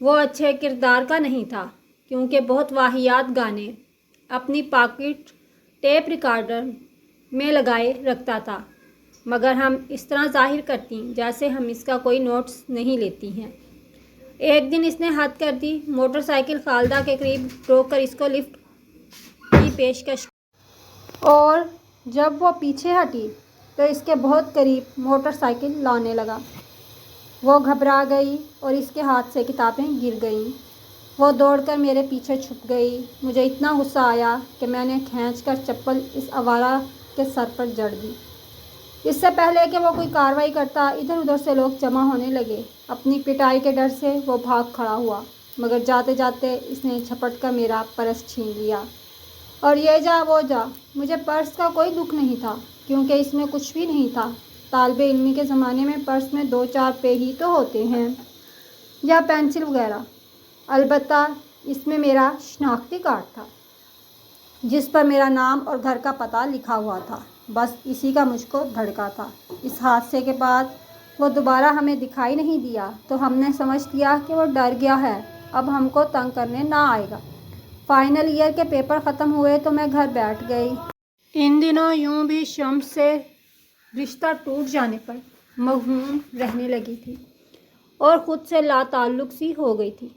وہ اچھے کردار کا نہیں تھا کیونکہ بہت واہیات گانے اپنی پاکٹ ٹیپ ریکارڈر میں لگائے رکھتا تھا، مگر ہم اس طرح ظاہر کرتی جیسے ہم اس کا کوئی نوٹس نہیں لیتی ہیں۔ ایک دن اس نے حد کر دی، موٹر سائیکل خالدہ کے قریب روک کر اس کو لفٹ کی پیشکش کی اور جب وہ پیچھے ہٹی تو اس کے بہت قریب موٹر سائیکل لانے لگا۔ وہ گھبرا گئی اور اس کے ہاتھ سے کتابیں گر گئیں۔ وہ دوڑ کر میرے پیچھے چھپ گئی۔ مجھے اتنا غصہ آیا کہ میں نے کھینچ کر چپل اس آوارہ کے سر پر جڑ دی۔ اس سے پہلے کہ وہ کوئی کارروائی کرتا، ادھر ادھر سے لوگ جمع ہونے لگے۔ اپنی پٹائی کے ڈر سے وہ بھاگ کھڑا ہوا، مگر جاتے جاتے اس نے جھپٹ کر میرا پرس چھین لیا اور یہ جا وہ جا۔ مجھے پرس کا کوئی دکھ نہیں تھا کیونکہ اس میں کچھ بھی نہیں تھا۔ طالب علمی کے زمانے میں پرس میں 2-4 روپے ہی تو ہوتے ہیں یا پینسل وغیرہ۔ البتہ اس میں میرا شناختی کارڈ تھا جس پر میرا نام اور گھر کا پتہ لکھا ہوا تھا، بس اسی کا مجھ کو دھڑکا تھا۔ اس حادثے کے بعد وہ دوبارہ ہمیں دکھائی نہیں دیا تو ہم نے سمجھ لیا کہ وہ ڈر گیا ہے، اب ہم کو تنگ کرنے نہ آئے گا۔ فائنل ایئر کے پیپر ختم ہوئے تو میں گھر بیٹھ گئی۔ ان دنوں یوں بھی شمس سے رشتہ ٹوٹ جانے پر مغموم رہنے لگی تھی اور خود سے لا تعلق سی ہو گئی تھی۔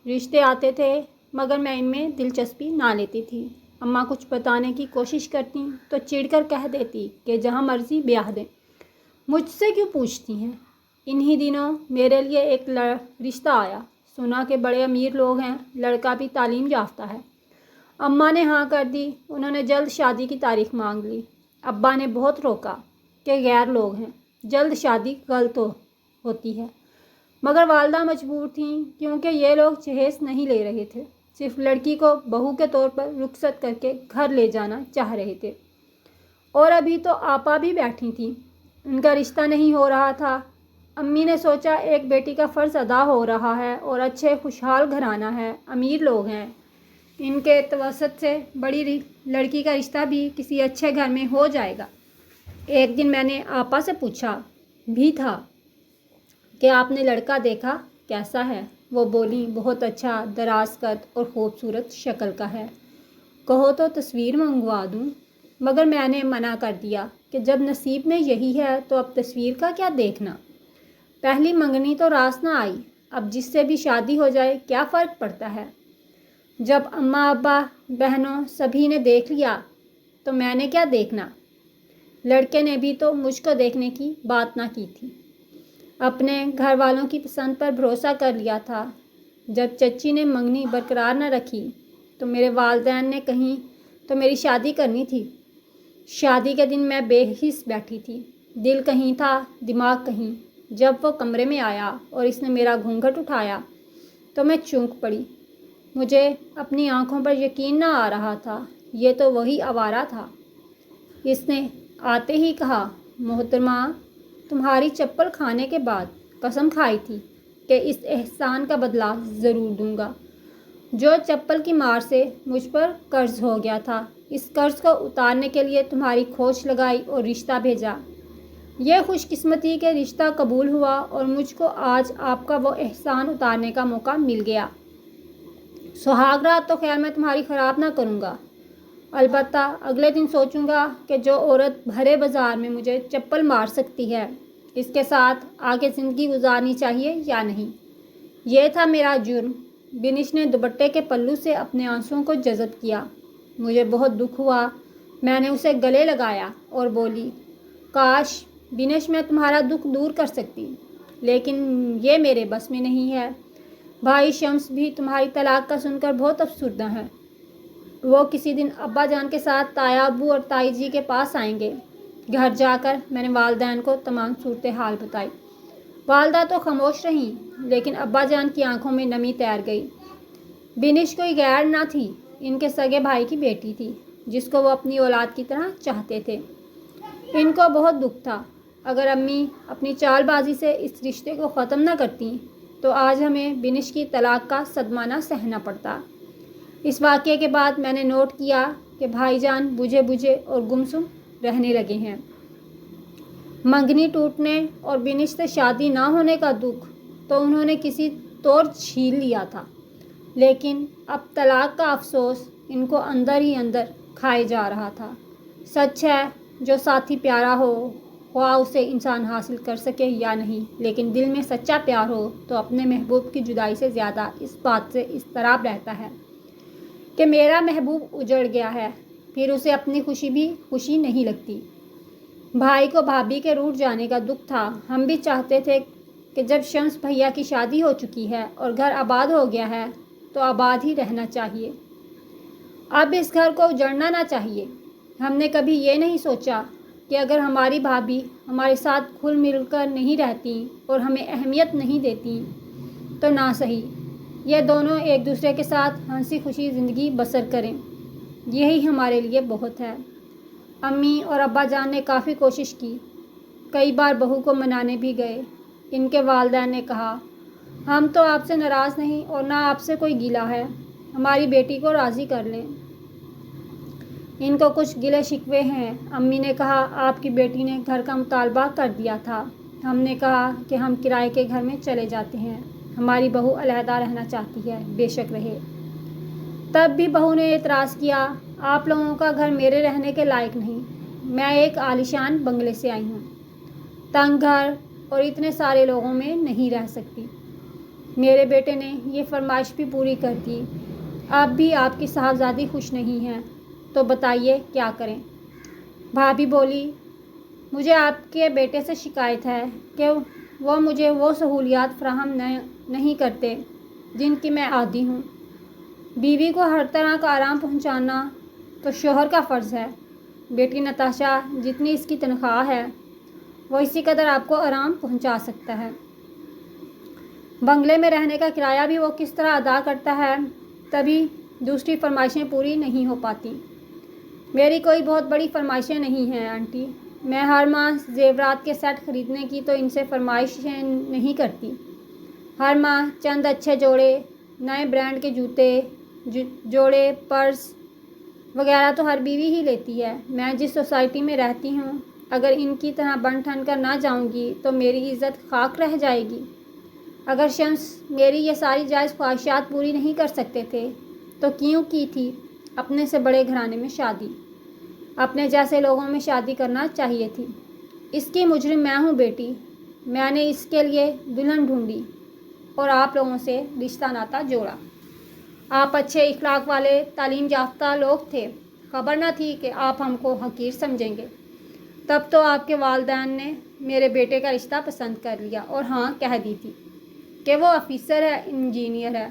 رشتے آتے تھے مگر میں ان میں دلچسپی نہ لیتی تھی۔ اماں کچھ بتانے کی کوشش کرتی تو چڑ کر کہہ دیتی کہ جہاں مرضی بیاہ دیں، مجھ سے کیوں پوچھتی ہیں۔ انہی دنوں میرے لیے ایک رشتہ آیا، سنا کہ بڑے امیر لوگ ہیں، لڑکا بھی تعلیم یافتہ ہے۔ اماں نے ہاں کر دی۔ انہوں نے جلد شادی کی تاریخ مانگ لی۔ ابا نے بہت روکا کہ غیر لوگ ہیں، جلد شادی غلط ہوتی ہے، مگر والدہ مجبور تھیں کیونکہ یہ لوگ جہیز نہیں لے رہے تھے، صرف لڑکی کو بہو کے طور پر رخصت کر کے گھر لے جانا چاہ رہے تھے۔ اور ابھی تو آپا بھی بیٹھی تھیں، ان کا رشتہ نہیں ہو رہا تھا۔ امی نے سوچا ایک بیٹی کا فرض ادا ہو رہا ہے اور اچھے خوشحال گھرانہ ہے، امیر لوگ ہیں، ان کے توسط سے بڑی لڑکی کا رشتہ بھی کسی اچھے گھر میں ہو جائے گا۔ ایک دن میں نے آپا سے پوچھا بھی تھا کہ آپ نے لڑکا دیکھا، کیسا ہے؟ وہ بولی بہت اچھا، دراز قد اور خوبصورت شکل کا ہے، کہو تو تصویر منگوا دوں، مگر میں نے منع کر دیا کہ جب نصیب میں یہی ہے تو اب تصویر کا کیا دیکھنا، پہلی منگنی تو راس نہ آئی، اب جس سے بھی شادی ہو جائے کیا فرق پڑتا ہے۔ جب اماں ابا بہنوں سبھی نے دیکھ لیا تو میں نے کیا دیکھنا، لڑکے نے بھی تو مجھ کو دیکھنے کی بات نہ کی تھی، اپنے گھر والوں کی پسند پر بھروسہ کر لیا تھا۔ جب چچی نے منگنی برقرار نہ رکھی تو میرے والدین نے کہیں تو میری شادی کرنی تھی۔ شادی کے دن میں بے حس بیٹھی تھی، دل کہیں تھا دماغ کہیں۔ جب وہ کمرے میں آیا اور اس نے میرا گھونگھٹ اٹھایا تو میں چونک پڑی۔ مجھے اپنی آنکھوں پر یقین نہ آ رہا تھا، یہ تو وہی آوارہ تھا۔ اس نے آتے ہی کہا، محترمہ، تمہاری چپل کھانے کے بعد قسم کھائی تھی کہ اس احسان کا بدلہ ضرور دوں گا جو چپل کی مار سے مجھ پر قرض ہو گیا تھا۔ اس قرض کو اتارنے کے لیے تمہاری کھوج لگائی اور رشتہ بھیجا۔ یہ خوش قسمتی کہ رشتہ قبول ہوا اور مجھ کو آج آپ کا وہ احسان اتارنے کا موقع مل گیا۔ سہاگ رات تو خیر میں تمہاری خراب نہ کروں گا، البتہ اگلے دن سوچوں گا کہ جو عورت بھرے بازار میں مجھے چپل مار سکتی ہے، اس کے ساتھ آگے زندگی گزارنی چاہیے یا نہیں۔ یہ تھا میرا جرم۔ بنش نے دوپٹے کے پلو سے اپنے آنسوؤں کو جذب کیا۔ مجھے بہت دکھ ہوا۔ میں نے اسے گلے لگایا اور بولی، کاش بنش میں تمہارا دکھ دور کر سکتی، لیکن یہ میرے بس میں نہیں ہے۔ بھائی شمس بھی تمہاری طلاق کا سن کر بہت افسردہ ہے۔ وہ کسی دن ابا جان کے ساتھ تایا ابو اور تائی جی کے پاس آئیں گے۔ گھر جا کر میں نے والدین کو تمام صورتحال بتائی۔ والدہ تو خاموش رہیں لیکن ابا جان کی آنکھوں میں نمی تیر گئی۔ بنش کوئی غیر نہ تھی، ان کے سگے بھائی کی بیٹی تھی جس کو وہ اپنی اولاد کی طرح چاہتے تھے۔ ان کو بہت دکھ تھا۔ اگر امی اپنی چال بازی سے اس رشتے کو ختم نہ کرتی تو آج ہمیں بنش کی طلاق کا صدمہ نہ سہنا پڑتا۔ اس واقعے کے بعد میں نے نوٹ کیا کہ بھائی جان بجھے بجھے اور گمسم رہنے لگے ہیں۔ منگنی ٹوٹنے اور بنش سے شادی نہ ہونے کا دکھ تو انہوں نے کسی طور چھین لیا تھا، لیکن اب طلاق کا افسوس ان کو اندر ہی اندر کھائے جا رہا تھا۔ سچ ہے، جو ساتھی پیارا ہو، خواہ اسے انسان حاصل کر سکے یا نہیں، لیکن دل میں سچا پیار ہو تو اپنے محبوب کی جدائی سے زیادہ اس بات سے اضطراب رہتا ہے کہ میرا محبوب اجڑ گیا ہے، پھر اسے اپنی خوشی بھی خوشی نہیں لگتی۔ بھائی کو بھابھی کے روٹھ جانے کا دکھ تھا۔ ہم بھی چاہتے تھے کہ جب شمس بھیا کی شادی ہو چکی ہے اور گھر آباد ہو گیا ہے تو آباد ہی رہنا چاہیے، اب اس گھر کو اجڑنا نہ چاہیے۔ ہم نے کبھی یہ نہیں سوچا کہ اگر ہماری بھابھی ہمارے ساتھ کھل مل کر نہیں رہتی اور ہمیں اہمیت نہیں دیتی تو نہ صحیح، یہ دونوں ایک دوسرے کے ساتھ ہنسی خوشی زندگی بسر کریں، یہی ہمارے لیے بہت ہے۔ امی اور ابا جان نے کافی کوشش کی، کئی بار بہو کو منانے بھی گئے۔ ان کے والدین نے کہا، ہم تو آپ سے ناراض نہیں اور نہ آپ سے کوئی گلہ ہے، ہماری بیٹی کو راضی کر لیں، ان کو کچھ گلے شکوے ہیں۔ امی نے کہا، آپ کی بیٹی نے گھر کا مطالبہ کر دیا تھا۔ ہم نے کہا کہ ہم کرائے کے گھر میں چلے جاتے ہیں، ہماری بہو علیحدہ رہنا چاہتی ہے، بے شک رہے۔ تب بھی بہو نے اعتراض کیا، آپ لوگوں کا گھر میرے رہنے کے لائق نہیں، میں ایک عالیشان بنگلے سے آئی ہوں، تنگ گھر اور اتنے سارے لوگوں میں نہیں رہ سکتی۔ میرے بیٹے نے یہ فرمائش بھی پوری کر دی۔ اب بھی آپ کی صاحبزادی خوش نہیں ہے تو بتائیے کیا کریں؟ بھابھی بولی، مجھے آپ کے بیٹے سے شکایت ہے کہ وہ مجھے وہ سہولیات فراہم نہیں کرتے جن کی میں عادی ہوں۔ بیوی کو ہر طرح کا آرام پہنچانا تو شوہر کا فرض ہے۔ بیٹی نتاشا، جتنی اس کی تنخواہ ہے وہ اسی قدر آپ کو آرام پہنچا سکتا ہے۔ بنگلے میں رہنے کا کرایہ بھی وہ کس طرح ادا کرتا ہے، تبھی دوسری فرمائشیں پوری نہیں ہو پاتی۔ میری کوئی بہت بڑی فرمائشیں نہیں ہیں آنٹی، میں ہر ماہ زیورات کے سیٹ خریدنے کی تو ان سے فرمائشیں نہیں کرتی۔ ہر ماہ چند اچھے جوڑے نئے برانڈ کے جوتے، جوڑے، پرس وغیرہ تو ہر بیوی ہی لیتی ہے۔ میں جس سوسائٹی میں رہتی ہوں، اگر ان کی طرح بن ٹھن کر نہ جاؤں گی تو میری عزت خاک رہ جائے گی۔ اگر شمس میری یہ ساری جائز خواہشات پوری نہیں کر سکتے تھے تو کیوں کی تھی اپنے سے بڑے گھرانے میں شادی؟ اپنے جیسے لوگوں میں شادی کرنا چاہیے تھی۔ اس کی مجرم میں ہوں بیٹی، میں نے اس کے لیے دلہن ڈھونڈی اور آپ لوگوں سے رشتہ ناتا جوڑا۔ آپ اچھے اخلاق والے تعلیم یافتہ لوگ تھے، خبر نہ تھی کہ آپ ہم کو حقیر سمجھیں گے۔ تب تو آپ کے والدین نے میرے بیٹے کا رشتہ پسند کر لیا اور ہاں کہہ دی تھی کہ وہ آفیسر ہے، انجینئر ہے،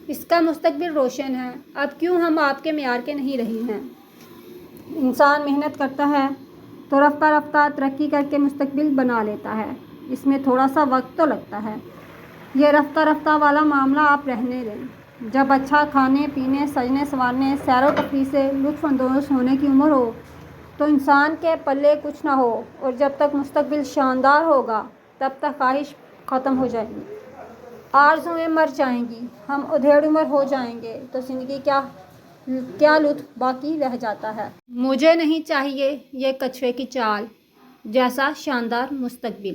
اس کا مستقبل روشن ہے۔ اب کیوں ہم آپ کے معیار کے نہیں رہے ہیں؟ انسان محنت کرتا ہے تو رفتہ رفتہ ترقی کر کے مستقبل بنا لیتا ہے، اس میں تھوڑا سا وقت تو لگتا ہے۔ یہ رفتہ رفتہ والا معاملہ آپ رہنے دیں۔ جب اچھا کھانے پینے، سجنے سنورنے، سیر و تفریح سے لطف اندوز ہونے کی عمر ہو تو انسان کے پلے کچھ نہ ہو، اور جب تک مستقبل شاندار ہوگا تب تک خواہش ختم ہو جائے گی، آرزوئیں مر جائیں گی، ہم ادھیڑ عمر ہو جائیں گے تو زندگی کیا لطف باقی رہ جاتا ہے؟ مجھے نہیں چاہیے یہ کچھوے کی چال جیسا شاندار مستقبل،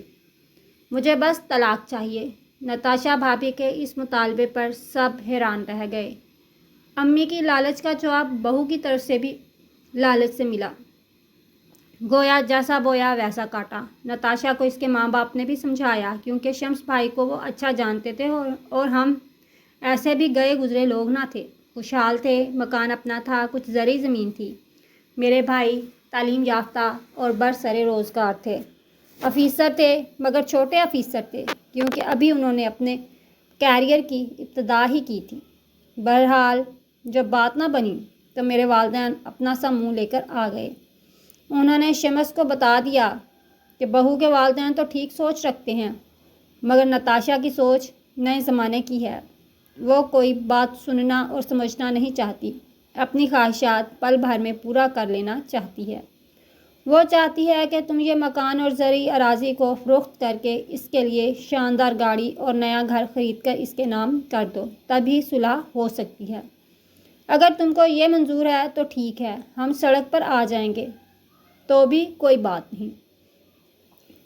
مجھے بس طلاق چاہیے۔ نتاشا بھابھی کے اس مطالبے پر سب حیران رہ گئے۔ امی کی لالچ کا جواب بہو کی طرف سے بھی لالچ سے ملا، گویا جیسا بویا ویسا کاٹا۔ نتاشا کو اس کے ماں باپ نے بھی سمجھایا، کیونکہ شمس بھائی کو وہ اچھا جانتے تھے اور ہم ایسے بھی گئے گزرے لوگ نہ تھے، خوشحال تھے، مکان اپنا تھا، کچھ زرعی زمین تھی۔ میرے بھائی تعلیم یافتہ اور برسر روزگار تھے، آفیسر تھے، مگر چھوٹے آفیسر تھے، کیونکہ ابھی انہوں نے اپنے کیریئر کی ابتدا ہی کی تھی۔ بہرحال جب بات نہ بنی تو میرے والدین اپنا سا منہ لے کر آ گئے۔ انہوں نے شمس کو بتا دیا کہ بہو کے والدین تو ٹھیک سوچ رکھتے ہیں، مگر نتاشا کی سوچ نئے زمانے کی ہے، وہ کوئی بات سننا اور سمجھنا نہیں چاہتی، اپنی خواہشات پل بھر میں پورا کر لینا چاہتی ہے۔ وہ چاہتی ہے کہ تم یہ مکان اور زرعی اراضی کو فروخت کر کے اس کے لیے شاندار گاڑی اور نیا گھر خرید کر اس کے نام کر دو، تبھی صلح ہو سکتی ہے۔ اگر تم کو یہ منظور ہے تو ٹھیک ہے، ہم سڑک پر آ جائیں گے تو بھی کوئی بات نہیں،